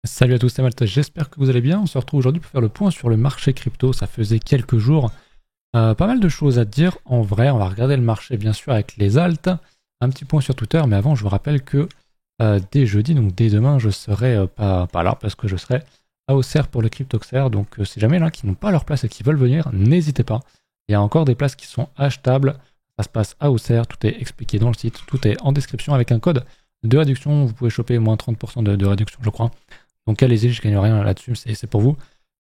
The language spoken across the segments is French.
Salut à tous, c'est Malte, j'espère que vous allez bien. On se retrouve aujourd'hui pour faire le point sur le marché crypto. Ça faisait quelques jours. Pas mal de choses à dire. En vrai, on va regarder le marché bien sûr avec les alts. Un petit point sur Twitter, mais avant, je vous rappelle que dès jeudi, donc dès demain, je serai pas là parce que je serai à Auxerre pour le Cryptoxer. Donc si jamais il y en a qui n'ont pas leur place et qui veulent venir, n'hésitez pas. Il y a encore des places qui sont achetables. Ça se passe à Auxerre, tout est expliqué dans le site, tout est en description avec un code de réduction. Vous pouvez choper moins 30% de réduction, je crois. Donc allez-y, je gagne rien là-dessus, c'est pour vous.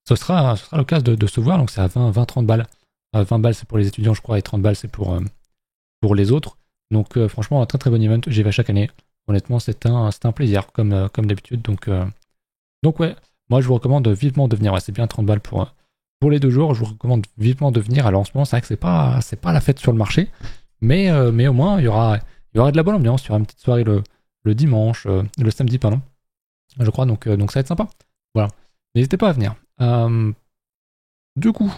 Ce sera l'occasion de se voir, donc c'est à 20-30 balles. 20 balles c'est pour les étudiants je crois et 30 balles c'est pour les autres. Donc franchement un très très bon event, j'y vais chaque année. Honnêtement c'est un plaisir comme d'habitude. Donc ouais, moi je vous recommande vivement de venir. Ouais, c'est bien 30 balles pour les 2 jours, je vous recommande vivement de venir. Alors en ce moment c'est vrai que c'est pas la fête sur le marché, mais au moins il y aura de la bonne ambiance, il y aura une petite soirée le dimanche, le samedi pardon je crois, donc ça va être sympa. Voilà. N'hésitez pas à venir. Du coup,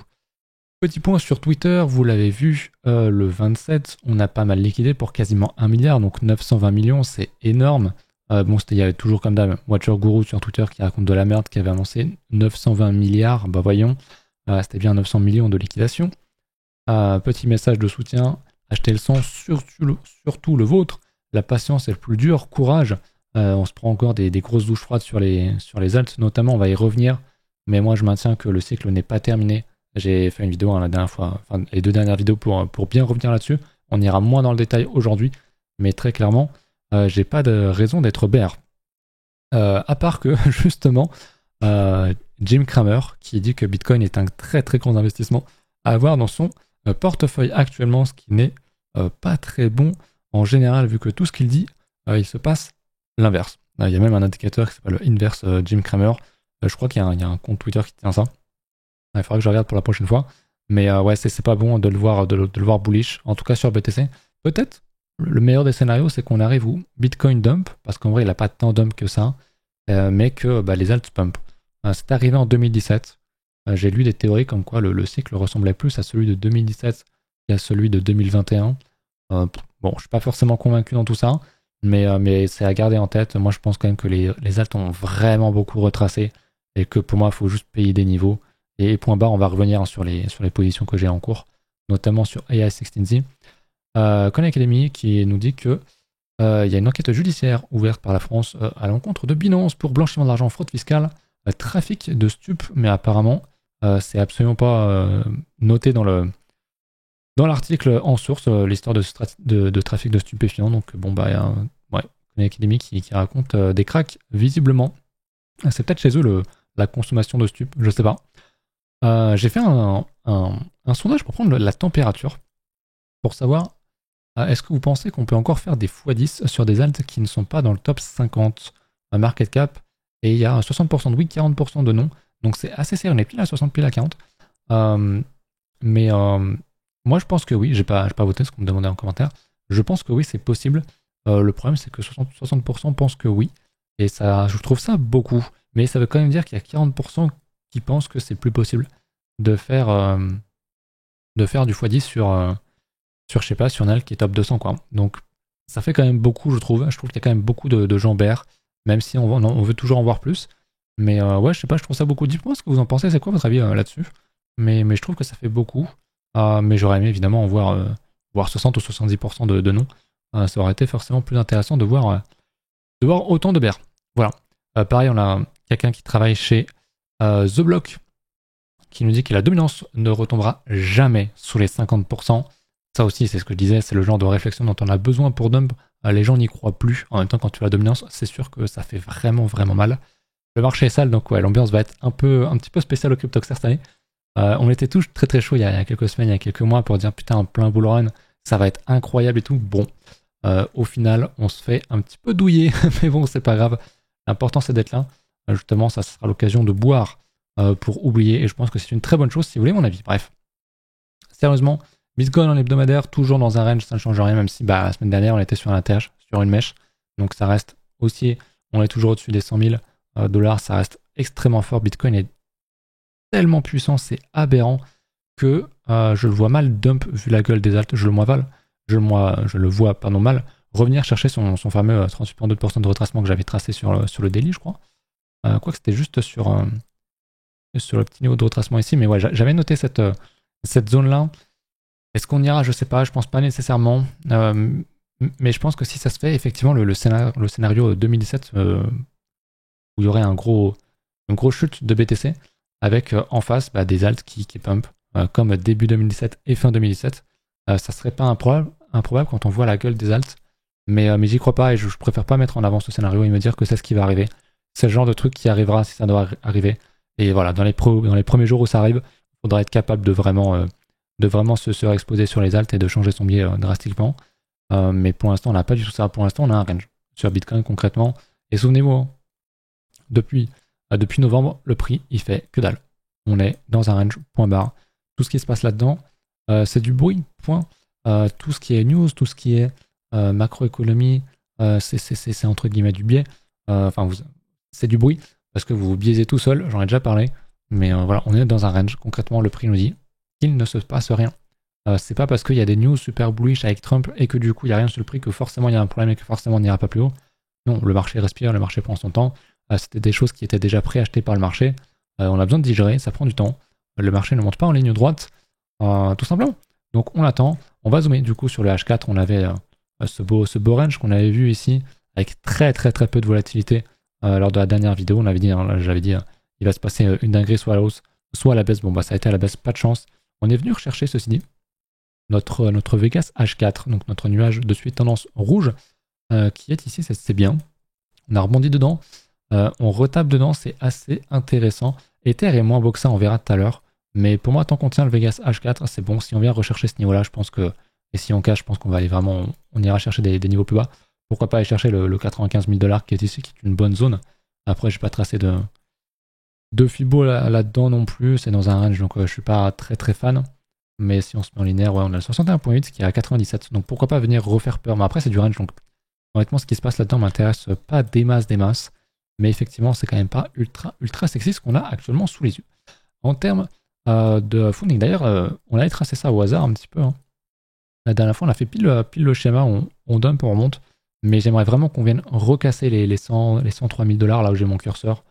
petit point sur Twitter, vous l'avez vu, le 27, on a pas mal liquidé pour quasiment 1 milliard, donc 920 millions, c'est énorme. Bon, il y avait toujours comme d'hab Watcher Guru sur Twitter qui raconte de la merde, qui avait annoncé 920 milliards, bah voyons, c'était bien 900 millions de liquidation. Petit message de soutien, achetez le sang, surtout le vôtre, la patience est le plus dur, courage. On se prend encore des grosses douches froides sur les alts, notamment on va y revenir, mais moi je maintiens que le cycle n'est pas terminé. J'ai fait une vidéo la dernière fois, enfin les 2 dernières vidéos pour bien revenir là-dessus. On ira moins dans le détail aujourd'hui, mais très clairement, j'ai pas de raison d'être bear. À part que justement, Jim Cramer qui dit que Bitcoin est un très très grand investissement à avoir dans son portefeuille actuellement, ce qui n'est pas très bon en général, vu que tout ce qu'il dit, il se passe l'inverse. Il y a même un indicateur qui s'appelle le Inverse Jim Cramer. Je crois qu'il y a un compte Twitter qui tient ça. Il faudra que je regarde pour la prochaine fois. Mais ouais, c'est pas bon de le voir bullish. En tout cas sur BTC. Peut-être le meilleur des scénarios, c'est qu'on arrive où Bitcoin dump, parce qu'en vrai, il n'a pas tant dump que ça, mais que les alts pump. C'est arrivé en 2017. J'ai lu des théories comme quoi le cycle ressemblait plus à celui de 2017 qu'à celui de 2021. Bon, je suis pas forcément convaincu dans tout ça. Mais c'est à garder en tête. Moi, je pense quand même que les alts ont vraiment beaucoup retracé et que pour moi, il faut juste payer des niveaux. Et point barre, on va revenir sur les positions que j'ai en cours, notamment sur AI16Z. Khan Academy qui nous dit que il y a une enquête judiciaire ouverte par la France à l'encontre de Binance pour blanchiment d'argent, fraude fiscale, trafic de stupes, mais apparemment, c'est absolument pas noté dans l'article en source, l'histoire de trafic de stupéfiants. Donc bon, il y a une académie qui raconte des cracks, visiblement. C'est peut-être chez eux la consommation de stupes, je sais pas. J'ai fait un sondage pour prendre la température, pour savoir est-ce que vous pensez qu'on peut encore faire des x10 sur des alts qui ne sont pas dans le top 50 market cap, et il y a 60% de oui, 40% de non. Donc c'est assez serré, on est pile à 60, pile à 40. Mais moi, je pense que oui. J'ai pas voté ce qu'on me demandait en commentaire. Je pense que oui, c'est possible. Le problème, c'est que 60% pensent que oui. Et ça, je trouve ça beaucoup. Mais ça veut quand même dire qu'il y a 40% qui pensent que c'est plus possible de faire du x10 sur je sais pas, sur un alt qui est top 200, quoi. Donc, ça fait quand même beaucoup, je trouve. Je trouve qu'il y a quand même beaucoup de gens bear, même si on veut toujours en voir plus. Mais ouais, je sais pas, je trouve ça beaucoup. Dites-moi ce que vous en pensez. C'est quoi votre avis là-dessus? Mais je trouve que ça fait beaucoup. Mais j'aurais aimé évidemment en voir 60 ou 70% de non. Ça aurait été forcément plus intéressant de voir autant de bears. Voilà. Pareil, on a quelqu'un qui travaille chez The Block qui nous dit que la dominance ne retombera jamais sous les 50%. Ça aussi, c'est ce que je disais, c'est le genre de réflexion dont on a besoin pour dump. Les gens n'y croient plus. En même temps, quand tu as la dominance, c'est sûr que ça fait vraiment, vraiment mal. Le marché est sale, donc ouais, l'ambiance va être un petit peu spéciale au Cryptoxer cette année. On était tous très très chaud il y a quelques semaines, il y a quelques mois pour dire putain, plein bull run, ça va être incroyable et tout. Bon, au final, on se fait un petit peu douiller, mais bon, c'est pas grave. L'important c'est d'être là. Justement, ça sera l'occasion de boire pour oublier, et je pense que c'est une très bonne chose si vous voulez mon avis. Bref, sérieusement, Bitcoin en hebdomadaire, toujours dans un range, ça ne change rien, même si la semaine dernière on était sur un TH, sur une mèche, donc ça reste haussier, on est toujours au-dessus des 100 000 dollars, ça reste extrêmement fort. Bitcoin est tellement puissant, c'est aberrant que je le vois mal dump vu la gueule des alts, je le vois mal revenir chercher son fameux 38,2% de retracement que j'avais tracé sur le daily, je crois. Quoique c'était juste sur le petit niveau de retracement ici. Mais ouais, j'avais noté cette zone-là. Est-ce qu'on ira? Je sais pas, je pense pas nécessairement. Mais je pense que si ça se fait, effectivement, le scénario 2017, où il y aurait une grosse chute de BTC, avec en face des alts qui pump, comme début 2017 et fin 2017, ça serait pas improbable quand on voit la gueule des alts. Mais j'y crois pas et je préfère pas mettre en avant ce scénario et me dire que c'est ce qui va arriver. C'est le genre de truc qui arrivera si ça doit arriver. Et voilà, dans les premiers jours où ça arrive, il faudra être capable de vraiment se réexposer sur les alts et de changer son biais drastiquement. Mais pour l'instant, on n'a pas du tout ça. Pour l'instant, on a un range sur Bitcoin concrètement. Et souvenez-vous, hein, depuis novembre, le prix, il fait que dalle. On est dans un range, point barre. Tout ce qui se passe là-dedans, c'est du bruit, point. Tout ce qui est news, tout ce qui est macroéconomie, c'est entre guillemets du biais. C'est du bruit parce que vous vous biaisez tout seul, j'en ai déjà parlé. Mais voilà, on est dans un range. Concrètement, le prix nous dit qu'il ne se passe rien. C'est pas parce qu'il y a des news super bullish avec Trump et que du coup il n'y a rien sur le prix que forcément il y a un problème et que forcément on n'ira pas plus haut. Non, le marché respire, le marché prend son temps. C'était des choses qui étaient déjà préachetées par le marché. On a besoin de digérer, ça prend du temps. Le marché ne monte pas en ligne droite, tout simplement. Donc on attend. On va zoomer du coup sur le H4. On avait ce beau range qu'on avait vu ici avec très très très peu de volatilité lors de la dernière vidéo. On avait dit, j'avais dit, il va se passer une dinguerie soit à la hausse, soit à la baisse. Bon bah ça a été à la baisse, pas de chance. On est venu rechercher ceci dit notre Vegas H4, donc notre nuage de suite tendance rouge, qui est ici, c'est bien. On a rebondi dedans, on retape dedans, c'est assez intéressant. Ether est moins beau que ça, on verra tout à l'heure. Mais pour moi, tant qu'on tient le Vegas H4, c'est bon. Si on vient rechercher ce niveau-là, je pense que, et si on cache, je pense qu'on va aller vraiment, on ira chercher des niveaux plus bas. Pourquoi pas aller chercher le 95 000 $ qui est ici, qui est une bonne zone. Après, je vais pas tracer de Fibo là-dedans non plus, c'est dans un range, donc je suis pas très très fan. Mais si on se met en linéaire, ouais, on a le 61.8 qui est à 97. Donc pourquoi pas venir refaire peur. Mais après, c'est du range. Donc honnêtement, ce qui se passe là-dedans m'intéresse pas des masses. Mais effectivement, c'est quand même pas ultra sexy ce qu'on a actuellement sous les yeux. En termes de funding, d'ailleurs, on avait tracé ça au hasard un petit peu. Hein. La dernière fois, on a fait pile le schéma. On dump, on remonte. Mais j'aimerais vraiment qu'on vienne recasser les 103 000 $, là où j'ai mon curseur,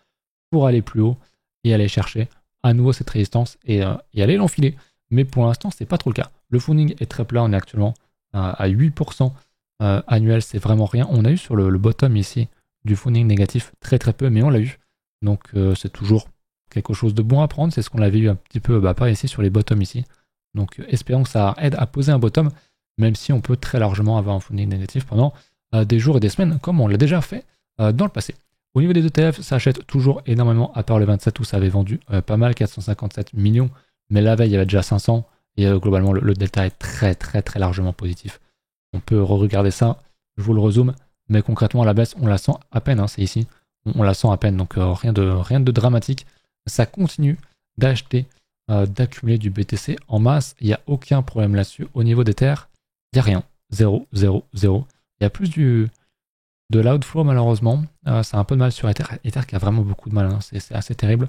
pour aller plus haut et aller chercher à nouveau cette résistance et aller l'enfiler. Mais pour l'instant, c'est pas trop le cas. Le funding est très plat, on est actuellement à 8% annuel, c'est vraiment rien. On a eu sur le bottom ici du funding négatif très très peu, mais on l'a eu. Donc c'est toujours quelque chose de bon à prendre. C'est ce qu'on avait eu un petit peu par ici sur les bottoms ici. Donc espérons que ça aide à poser un bottom, même si on peut très largement avoir un funding négatif pendant des jours et des semaines, comme on l'a déjà fait dans le passé. Au niveau des ETF, ça achète toujours énormément, à part le 27 où ça avait vendu pas mal, 457 millions. Mais la veille, il y avait déjà 500 et globalement, le delta est très très très largement positif. On peut re-regarder ça, je vous le rezoome, mais concrètement, à la baisse, on la sent à peine, hein, c'est ici, on la sent à peine, donc rien de dramatique. Ça continue d'acheter, d'accumuler du BTC en masse, il n'y a aucun problème là-dessus. Au niveau des terres, il n'y a rien, 0, 0, 0. Il y a plus de l'outflow malheureusement, c'est un peu de mal sur Ether. Ether qui a vraiment beaucoup de mal, hein, c'est assez terrible.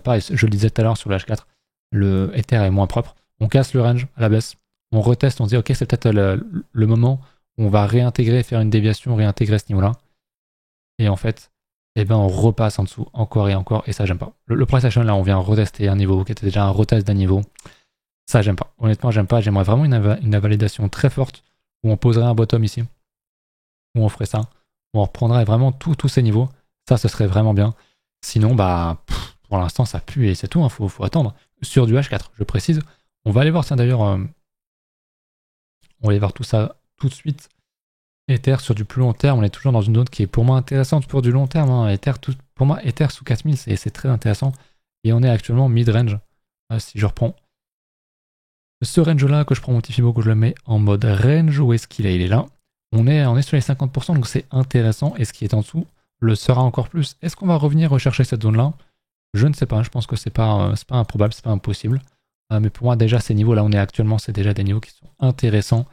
Pareil, je le disais tout à l'heure sur le H4, le Ether est moins propre. On casse le range à la baisse, on reteste, on se dit ok c'est peut-être le moment où on va réintégrer, faire une déviation, réintégrer ce niveau-là. Et en fait, on repasse en dessous encore et encore, et ça j'aime pas. Le price action là, on vient retester un niveau qui était déjà un retest d'un niveau. Ça j'aime pas. Honnêtement j'aime pas, j'aimerais vraiment une validation très forte où on poserait un bottom ici, où on ferait ça, où on reprendrait vraiment tous ces niveaux. Ça ce serait vraiment bien. Sinon pour l'instant ça pue et c'est tout, hein, faut attendre. Sur du H4, je précise. On va aller voir ça d'ailleurs. On va aller voir tout ça tout de suite. Ether sur du plus long terme, on est toujours dans une zone qui est pour moi intéressante pour du long terme. Hein. Ether, pour moi, Ether sous 4000, c'est très intéressant. Et on est actuellement mid-range. Si je reprends ce range-là, que je prends mon petit Fibo, que je le mets en mode range, où est-ce qu'il est? Il est là. On est sur les 50%, donc c'est intéressant. Et ce qui est en dessous le sera encore plus. Est-ce qu'on va revenir rechercher cette zone-là? Je ne sais pas, je pense que c'est pas improbable, c'est pas impossible. Mais pour moi, déjà, ces niveaux-là, on est actuellement, c'est déjà des niveaux qui sont intéressants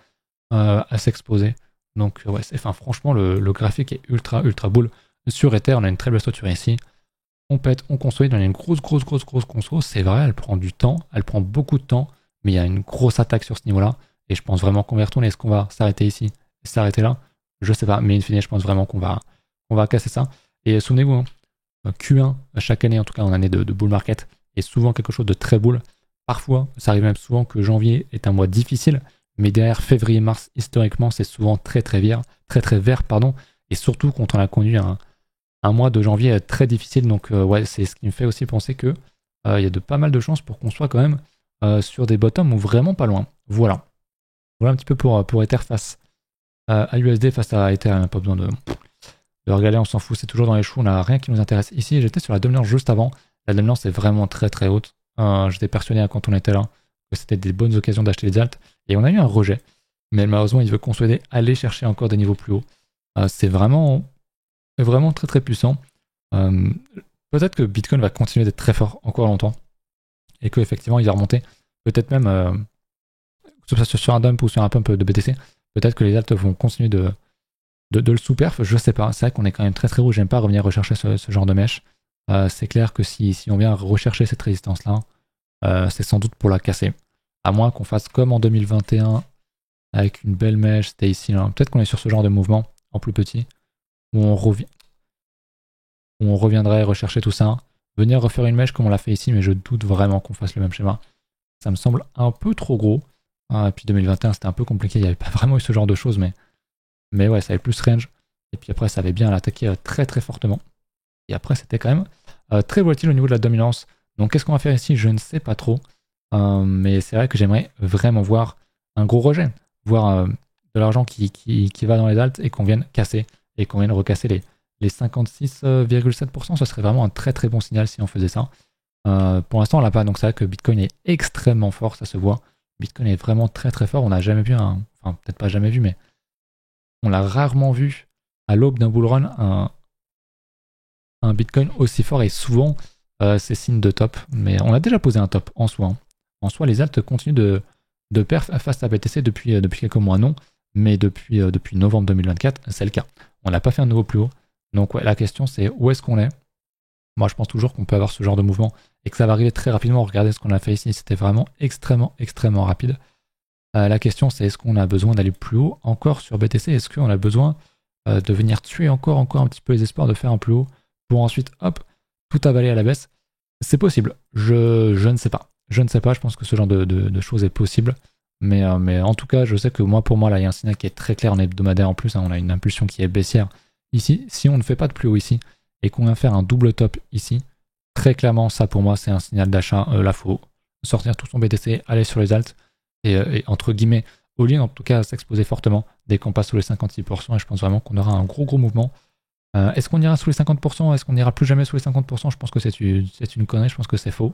à s'exposer. Donc, ouais, franchement, le graphique est ultra bull. Sur Ether, on a une très belle structure ici. On pète, on consolide, on a une grosse conso. C'est vrai, elle prend du temps, elle prend beaucoup de temps, mais il y a une grosse attaque sur ce niveau-là. Et je pense vraiment qu'on va y retourner. Est-ce qu'on va s'arrêter ici et s'arrêter là? Je sais pas, mais in fine, je pense vraiment qu'on va casser ça. Et souvenez-vous, hein, Q1 chaque année, en tout cas en année de bull market, est souvent quelque chose de très bull. Parfois, ça arrive même souvent que janvier est un mois difficile, mais derrière février-mars, historiquement, c'est souvent très très vert, pardon, et surtout quand on a conduit un mois de janvier très difficile. Donc ouais, c'est ce qui me fait aussi penser que il y a pas mal de chances pour qu'on soit quand même sur des bottoms ou vraiment pas loin. Voilà. Voilà un petit peu pour Ether face à USD, face à Ether, on n'a pas besoin de regarder, on s'en fout, c'est toujours dans les choux, on n'a rien qui nous intéresse. Ici, j'étais sur la dominance juste avant. La dominance est vraiment très très haute. J'étais persuadé quand on était là que c'était des bonnes occasions d'acheter les alts. Et on a eu un rejet. Mais malheureusement, il veut consolider, aller chercher encore des niveaux plus hauts. C'est vraiment très très puissant. Peut-être que Bitcoin va continuer d'être très fort encore longtemps. Et qu'effectivement, il va remonter. Peut-être même, que ce soit sur un dump ou sur un pump de BTC, peut-être que les alts vont continuer de le sous-perf, je sais pas. C'est vrai qu'on est quand même très très rouge. J'aime pas revenir rechercher ce genre de mèche. C'est clair que si on vient rechercher cette résistance-là, c'est sans doute pour la casser. À moins qu'on fasse comme en 2021 avec une belle mèche, c'était ici. Peut-être qu'on est sur ce genre de mouvement en plus petit où on reviendrait rechercher tout ça. Venir refaire une mèche comme on l'a fait ici, mais je doute vraiment qu'on fasse le même schéma. Ça me semble un peu trop gros. Et puis 2021, c'était un peu compliqué. Il n'y avait pas vraiment eu ce genre de choses, mais ouais, ça avait plus range. Et puis après, ça avait bien l'attaquer très très fortement. Et après, c'était quand même très volatile au niveau de la dominance. Donc qu'est-ce qu'on va faire ici? Je ne sais pas trop. Mais c'est vrai que j'aimerais vraiment voir un gros rejet. Voir de l'argent qui va dans les alts et qu'on vienne casser. Et qu'on vienne recasser les 56,7%. Ce serait vraiment un très très bon signal si on faisait ça. Pour l'instant, on l'a pas. Donc c'est vrai que Bitcoin est extrêmement fort, ça se voit. Bitcoin est vraiment très très fort. On n'a jamais vu enfin peut-être pas jamais vu, mais on l'a rarement vu à l'aube d'un bull run, un Bitcoin aussi fort, et souvent c'est signe de top. Mais on a déjà posé un top en soi. En soi, les alts continuent de perf face à BTC depuis quelques mois, non. Mais depuis novembre 2024, c'est le cas. On n'a pas fait un nouveau plus haut. Donc ouais, la question c'est où est-ce qu'on est? Moi je pense toujours qu'on peut avoir ce genre de mouvement et que ça va arriver très rapidement. Regardez ce qu'on a fait ici, c'était vraiment extrêmement rapide. La question c'est est-ce qu'on a besoin d'aller plus haut encore sur BTC? Est-ce qu'on a besoin de venir tuer encore un petit peu les espoirs de faire un plus haut pour ensuite hop tout avaler à la baisse? C'est possible, je ne sais pas. Je ne sais pas, je pense que ce genre de choses est possible. Mais en tout cas, je sais que pour moi, là, il y a un signal qui est très clair en hebdomadaire en plus. On a une impulsion qui est baissière ici. Si on ne fait pas de plus haut ici et qu'on vient faire un double top ici, très clairement, ça pour moi, c'est un signal d'achat. Là, il faut sortir tout son BTC, aller sur les alts et entre guillemets, au lieu en tout cas s'exposer fortement dès qu'on passe sous les 56%. Et je pense vraiment qu'on aura un gros mouvement. Est-ce qu'on ira sous les 50%? Est-ce qu'on ira plus jamais sous les 50%? Je pense que c'est une connerie, je pense que c'est faux.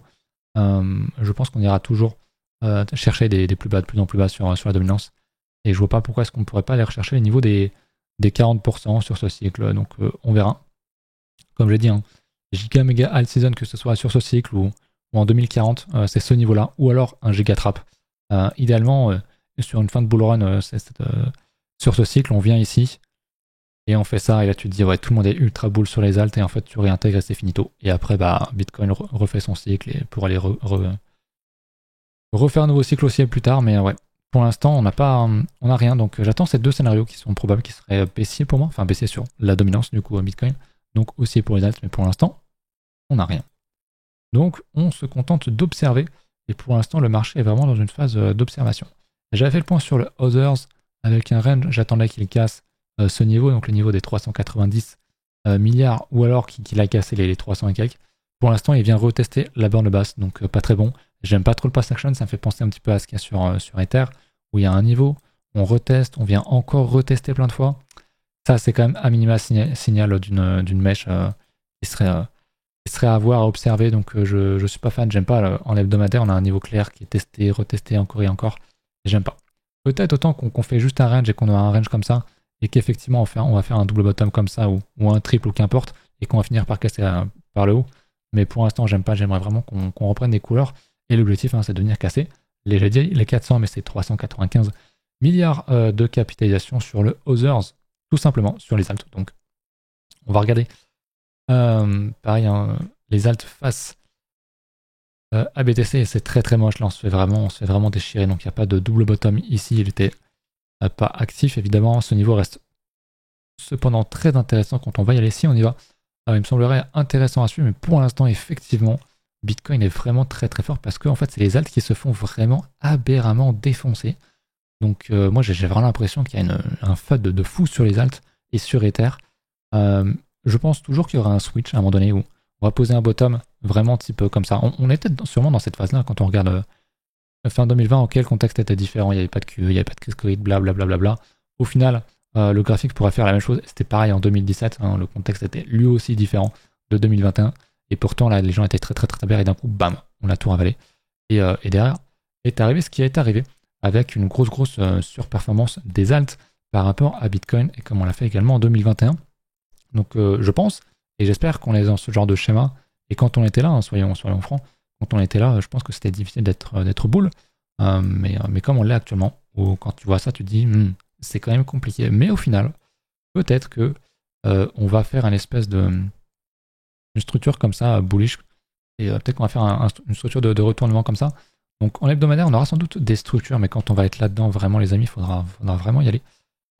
Je pense qu'on ira toujours chercher des plus bas, de plus en plus bas sur la dominance. Et je vois pas pourquoi est-ce qu'on ne pourrait pas aller rechercher les niveaux des 40% sur ce cycle. Donc on verra. Comme j'ai dit, giga méga alt season, que ce soit sur ce cycle ou en 2040, c'est ce niveau-là. Ou alors un giga trap. Idéalement, sur une fin de bull run, sur ce cycle, on vient ici et on fait ça. Et là, tu te dis, ouais, tout le monde est ultra bull sur les alts. Et en fait, tu réintègres et c'est finito. Et après, Bitcoin refait son cycle et pour aller refaire un nouveau cycle aussi plus tard. Mais ouais, pour l'instant, on n'a rien. Donc j'attends ces deux scénarios qui sont probables, qui seraient baissiers pour moi. Enfin, baissiers sur la dominance, du coup, Bitcoin. Donc aussi pour les alts. Mais pour l'instant, on n'a rien. Donc on se contente d'observer. Et pour l'instant, le marché est vraiment dans une phase d'observation. J'avais fait le point sur le Others avec un range. J'attendais qu'il casse ce niveau, donc le niveau des 390 milliards, ou alors qu'il a cassé les 300 et quelques. Pour l'instant, il vient retester la borne basse, donc pas très bon. J'aime pas trop le pass action, ça me fait penser un petit peu à ce qu'il y a sur Ether, où il y a un niveau, on reteste, on vient encore retester plein de fois. Ça, c'est quand même à minima signal d'une mèche qui serait à voir, à observer. Donc je suis pas fan, j'aime pas. En hebdomadaire, on a un niveau clair qui est testé, retesté encore et encore. Et j'aime pas. Peut-être autant qu'on fait juste un range et qu'on a un range comme ça, et qu'effectivement on va faire un double bottom comme ça, ou un triple ou qu'importe, et qu'on va finir par casser par le haut. Mais pour l'instant, j'aime pas, j'aimerais vraiment qu'on reprenne des couleurs. Et l'objectif, c'est de venir casser les 400, mais c'est 395 milliards de capitalisation sur le Others, tout simplement, sur les alts. Donc, on va regarder. Pareil, les alts face à BTC, et c'est très très moche. Là, on se fait vraiment déchirer. Donc, il n'y a pas de double bottom ici. Il était pas actif, évidemment. Ce niveau reste cependant très intéressant quand on va y aller. Si on y va, il me semblerait intéressant à suivre, mais pour l'instant, effectivement, Bitcoin est vraiment très très fort parce que en fait, c'est les alts qui se font vraiment aberramment défoncer. Donc moi, j'ai vraiment l'impression qu'il y a un FUD de fou sur les alts et sur Ether. Je pense toujours qu'il y aura un switch à un moment donné où on va poser un bottom vraiment type comme ça. On était sûrement dans cette phase-là quand on regarde fin 2020, en quel contexte était différent. Il n'y avait pas de QE, il n'y avait pas de crise Covid, blablabla. Au final, le graphique pourrait faire la même chose. C'était pareil en 2017. Hein, le contexte était lui aussi différent de 2021. Et pourtant, là, les gens étaient très très très bien. Et d'un coup, bam, on a tout ravalé. Et derrière est arrivé ce qui est arrivé, avec une grosse surperformance des alts par rapport à Bitcoin, et comme on l'a fait également en 2021. Donc je pense, et j'espère qu'on est dans ce genre de schéma. Et quand on était là, hein, soyons francs, quand on était là, je pense que c'était difficile d'être bull. Mais comme on l'est actuellement, où quand tu vois ça, tu te dis, c'est quand même compliqué. Mais au final, peut-être que on va faire une espèce une structure comme ça, bullish, et peut-être qu'on va faire une structure de retournement comme ça. Donc en hebdomadaire, on aura sans doute des structures, mais quand on va être là-dedans, vraiment les amis, il faudra vraiment y aller.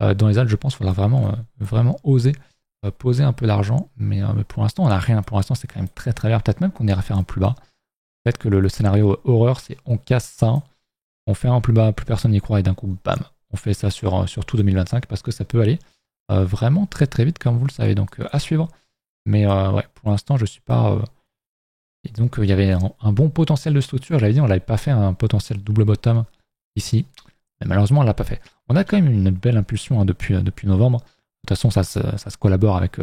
Dans les alts, je pense qu'il faudra vraiment oser poser un peu d'argent, mais pour l'instant, on n'a rien. Pour l'instant, c'est quand même très très bien. Peut-être même qu'on ira faire un plus bas. Peut-être que le scénario horreur, c'est on casse ça, on fait un plus bas, plus personne n'y croit, et d'un coup, bam, on fait ça sur tout 2025, parce que ça peut aller vraiment très très vite, comme vous le savez. Donc à suivre. Mais ouais, pour l'instant, je suis pas... Et donc il y avait un bon potentiel de structure. J'avais dit, on l'avait pas fait un potentiel double bottom ici. Mais malheureusement, on l'a pas fait. On a quand même une belle impulsion hein, depuis novembre. De toute façon, ça se collabore avec...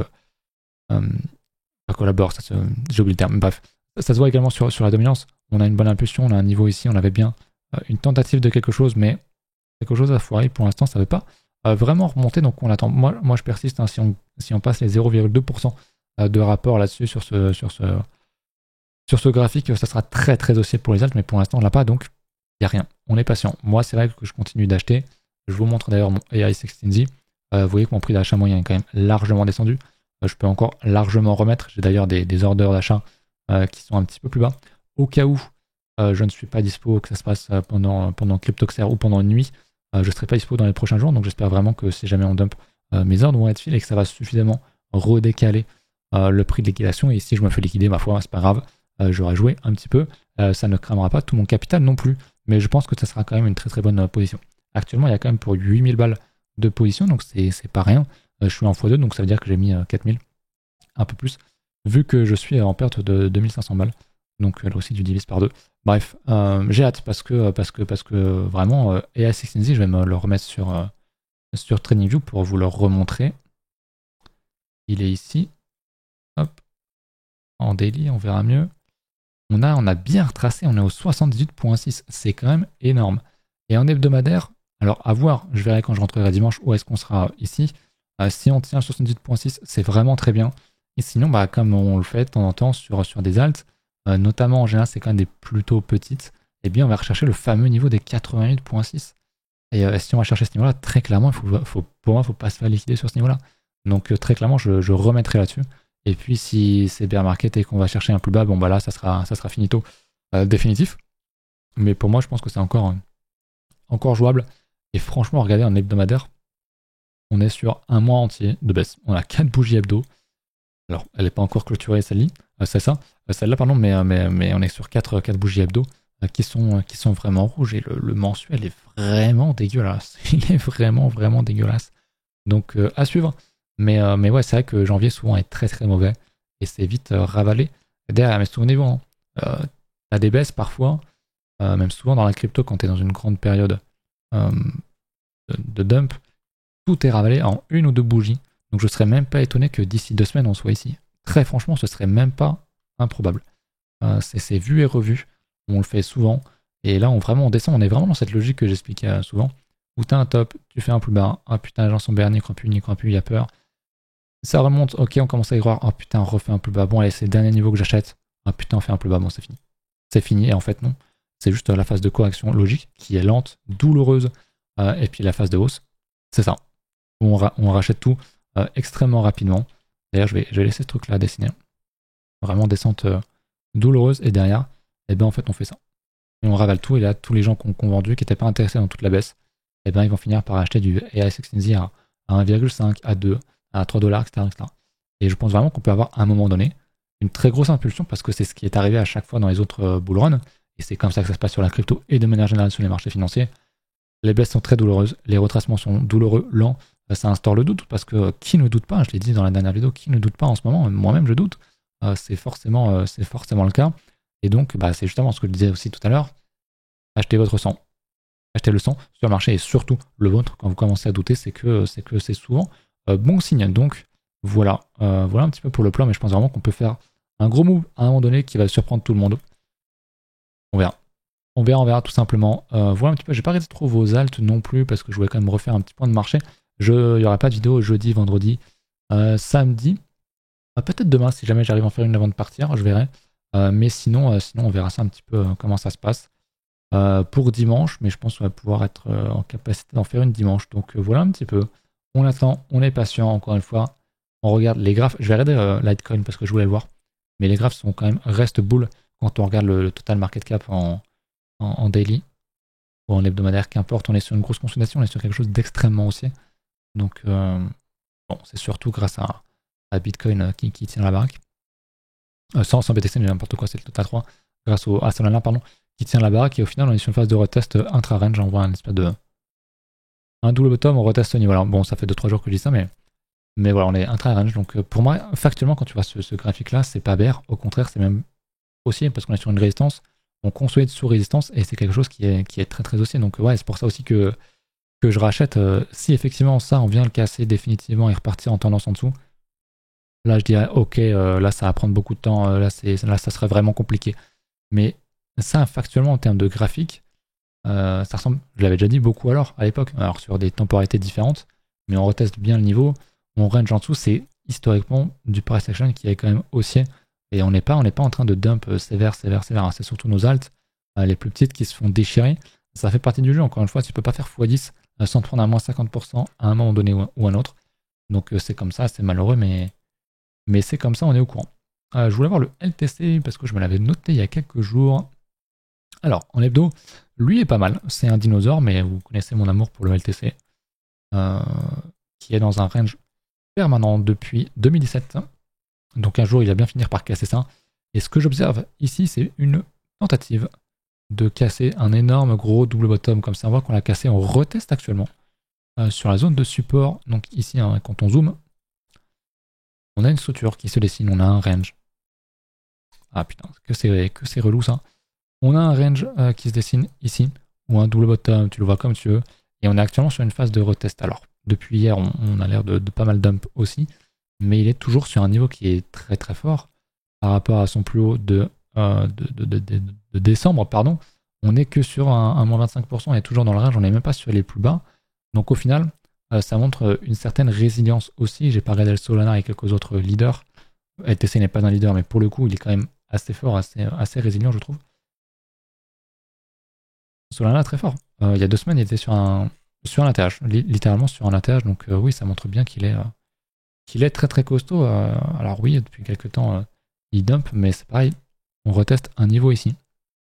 collabore, j'ai oublié le terme. Bref, ça se voit également sur la dominance. On a une bonne impulsion, on a un niveau ici, on avait bien une tentative de quelque chose, mais quelque chose a foiré. Pour l'instant, ça ne veut pas vraiment remonter, donc on attend. Moi je persiste. Hein, si on passe les 0,2% de rapport là-dessus sur ce graphique, ça sera très très haussier pour les alts, mais pour l'instant, on l'a pas, donc il n'y a rien. On est patient. Moi, c'est vrai que je continue d'acheter. Je vous montre d'ailleurs mon AI16Z. Vous voyez que mon prix d'achat moyen est quand même largement descendu. Je peux encore largement remettre. J'ai d'ailleurs des ordres d'achat qui sont un petit peu plus bas. Au cas où je ne suis pas dispo, que ça se passe pendant Cryptoxer ou pendant une nuit, je ne serai pas dispo dans les prochains jours. Donc j'espère vraiment que si jamais on dump, mes ordres vont être files et que ça va suffisamment redécaler le prix de liquidation. Et si je me fais liquider, ma foi, c'est pas grave. J'aurai joué un petit peu. Ça ne cramera pas tout mon capital non plus. Mais je pense que ça sera quand même une très très bonne position. Actuellement, il y a quand même pour 8000 balles de position, donc c'est pas rien. Je suis en x2, donc ça veut dire que j'ai mis 4000, un peu plus, vu que je suis en perte de 2500 balles. Donc là aussi, tu divises par 2. Bref, j'ai hâte parce que vraiment, AI16Z, je vais me le remettre sur TradingView pour vous le remontrer. Il est ici. Hop. En daily, on verra mieux. On a bien retracé, on est au 78.6. C'est quand même énorme. Et en hebdomadaire, alors à voir, je verrai quand je rentrerai dimanche où est-ce qu'on sera ici. Si on tient 78.6, c'est vraiment très bien. Et sinon, comme on le fait de temps en temps sur des alts, notamment en général, c'est quand même des plutôt petites, eh bien on va rechercher le fameux niveau des 88.6. Et si on va chercher ce niveau-là, très clairement, pour moi, il ne faut pas se faire liquider sur ce niveau-là. Donc très clairement, je remettrai là-dessus. Et puis si c'est bear market et qu'on va chercher un plus bas, bon là, ça sera finito, définitif. Mais pour moi, je pense que c'est encore jouable. Et franchement, regardez en hebdomadaire, on est sur un mois entier de baisse. On a 4 bougies hebdo. Alors, elle n'est pas encore clôturée, celle-là, pardon, mais on est sur 4 bougies hebdo qui sont vraiment rouges. Et le mensuel est vraiment dégueulasse. Il est vraiment, vraiment dégueulasse. Donc, à suivre. Mais ouais, c'est vrai que janvier, souvent, est très, très mauvais. Et c'est vite ravalé derrière. Mais souvenez-vous, t'as des baisses parfois, même souvent dans la crypto, quand tu es dans une grande période de dump, tout est ravalé en 1 ou 2 bougies. Donc je ne serais même pas étonné que d'ici 2 semaines on soit ici. Très franchement, ce serait même pas improbable. C'est vu et revu. On le fait souvent. Et là, on descend. On est vraiment dans cette logique que j'expliquais souvent. Où tu as un top, tu fais un plus bas. Ah putain, les gens sont bernis, n'y croient plus, il y a peur. Ça remonte, ok, on commence à y croire. Ah putain, on refait un plus bas. Bon, allez, c'est le dernier niveau que j'achète. Ah putain, on fait un plus bas. Bon, c'est fini. C'est fini. Et en fait, non. C'est juste la phase de correction logique qui est lente, douloureuse. Et puis la phase de hausse, c'est ça. On rachète tout extrêmement rapidement. D'ailleurs, je vais laisser ce truc-là dessiner. Vraiment descente douloureuse. Et derrière, eh ben, en fait, on fait ça. Et on ravale tout. Et là, tous les gens qui ont vendu, qui n'étaient pas intéressés dans toute la baisse, eh ben, ils vont finir par acheter du AI16Z à 1,5, à 2, à 3 $, etc., etc. Et je pense vraiment qu'on peut avoir à un moment donné une très grosse impulsion parce que c'est ce qui est arrivé à chaque fois dans les autres bull runs. Et c'est comme ça que ça se passe sur la crypto et de manière générale sur les marchés financiers. Les baisses sont très douloureuses, les retracements sont douloureux, lents. Ça instaure le doute parce que qui ne doute pas, je l'ai dit dans la dernière vidéo, qui ne doute pas en ce moment, moi-même je doute, c'est forcément le cas. Et donc c'est justement ce que je disais aussi tout à l'heure, achetez votre sang. Achetez le sang sur le marché et surtout le vôtre quand vous commencez à douter, c'est que c'est souvent bon signe. Donc voilà un petit peu pour le plan, mais je pense vraiment qu'on peut faire un gros move à un moment donné qui va surprendre tout le monde. On verra. On verra tout simplement. Voilà un petit peu, j'ai pas arrêté trop vos alts non plus parce que je voulais quand même refaire un petit point de marché. Il n'y aura pas de vidéo jeudi, vendredi, samedi. Peut-être demain si jamais j'arrive à en faire une avant de partir, je verrai. Mais sinon on verra ça un petit peu comment ça se passe. Pour dimanche, mais je pense qu'on va pouvoir être en capacité d'en faire une dimanche. Donc voilà un petit peu. On attend, on est patient encore une fois. On regarde les graphes. Je vais regarder Litecoin parce que je voulais le voir. Mais les graphes sont quand même reste bull quand on regarde le total market cap en daily ou en hebdomadaire, qu'importe. On est sur une grosse consolidation, on est sur quelque chose d'extrêmement haussier. Donc bon, c'est surtout grâce à Bitcoin qui tient la baraque. Sans BTC, mais n'importe quoi, c'est le total 3. Grâce à Solana, pardon, qui tient la baraque. Et au final, on est sur une phase de retest intra-range. On voit un espèce de un double bottom, on reteste ce niveau-là. Bon, ça fait 2-3 jours que je dis ça, mais voilà, on est intra-range. Donc pour moi, factuellement, quand tu vois ce graphique-là, c'est pas bear. Au contraire, c'est même haussier parce qu'on est sur une résistance. On consolide sous résistance et c'est quelque chose qui est très très haussier. Donc ouais, c'est pour ça aussi que je rachète. Si effectivement ça, on vient le casser définitivement et repartir en tendance en dessous, là je dirais ok, là ça va prendre beaucoup de temps, là ça serait vraiment compliqué. Mais ça, factuellement en termes de graphique, ça ressemble, je l'avais déjà dit, beaucoup à l'époque. Alors sur des temporalités différentes, mais on reteste bien le niveau. On range en dessous, c'est historiquement du price action qui est quand même haussier. Et on n'est pas en train de dump sévère. C'est surtout nos alts, les plus petites qui se font déchirer. Ça fait partie du jeu, encore une fois, tu peux pas faire x10 sans te prendre un moins 50% à un moment donné ou un autre. Donc c'est comme ça, c'est malheureux, mais c'est comme ça, on est au courant. Je voulais voir le LTC parce que je me l'avais noté il y a quelques jours. Alors, en hebdo, lui est pas mal. C'est un dinosaure, mais vous connaissez mon amour pour le LTC, qui est dans un range permanent depuis 2017. Donc un jour, il va bien finir par casser ça. Et ce que j'observe ici, c'est une tentative de casser un énorme gros double bottom comme ça. On voit qu'on l'a cassé, on reteste actuellement sur la zone de support. Donc ici, hein, quand on zoome, on a une structure qui se dessine, on a un range. Ah putain, que c'est relou ça. On a un range qui se dessine ici, ou un double bottom, tu le vois comme tu veux. Et on est actuellement sur une phase de retest. Alors, depuis hier, on a l'air de pas mal dump aussi. Mais il est toujours sur un niveau qui est très très fort par rapport à son plus haut de décembre. Pardon. On n'est que sur un moins 25%, on est toujours dans le range, on n'est même pas sur les plus bas. Donc au final, ça montre une certaine résilience aussi. J'ai parlé d'El Solana et quelques autres leaders. LTC n'est pas un leader, mais pour le coup, il est quand même assez fort, assez résilient, je trouve. Solana très fort. Il y a 2 semaines, il était sur un ATH, littéralement sur un ATH. Donc oui, ça montre bien qu'il est très très costaud. Alors oui, depuis quelques temps, il dump, mais c'est pareil, on reteste un niveau ici.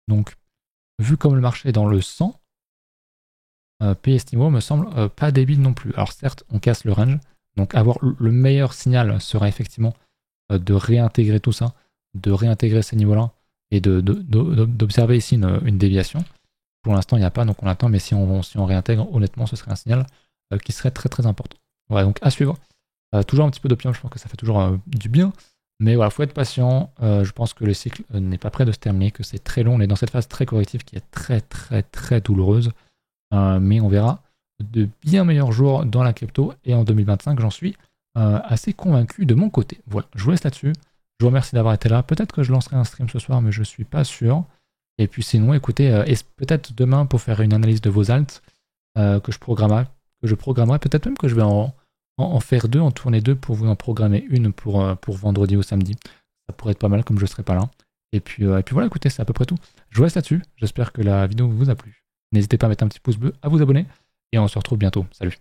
Donc, vu comme le marché est dans le 100, PSTimo me semble pas débile non plus. Alors certes, on casse le range, donc avoir le meilleur signal serait effectivement de réintégrer tout ça, de réintégrer ces niveaux-là, et d'observer ici une déviation. Pour l'instant, il n'y a pas, donc on attend, mais si on réintègre, honnêtement, ce serait un signal qui serait très très important. Voilà, donc à suivre. Toujours un petit peu d'opium, je pense que ça fait toujours du bien. Mais voilà, il faut être patient. Je pense que le cycle n'est pas prêt de se terminer, que c'est très long. On est dans cette phase très corrective qui est très très très douloureuse. Mais on verra de bien meilleurs jours dans la crypto. Et en 2025, j'en suis assez convaincu de mon côté. Voilà, je vous laisse là-dessus. Je vous remercie d'avoir été là. Peut-être que je lancerai un stream ce soir, mais je ne suis pas sûr. Et puis sinon, écoutez, et peut-être demain pour faire une analyse de vos alts que je programmerai. Peut-être même que je vais en faire 2, en tourner 2 pour vous en programmer une pour vendredi ou samedi. Ça pourrait être pas mal comme je serai pas là. Et puis voilà, écoutez, c'est à peu près tout. Je vous laisse là-dessus. J'espère que la vidéo vous a plu. N'hésitez pas à mettre un petit pouce bleu, à vous abonner. Et on se retrouve bientôt. Salut.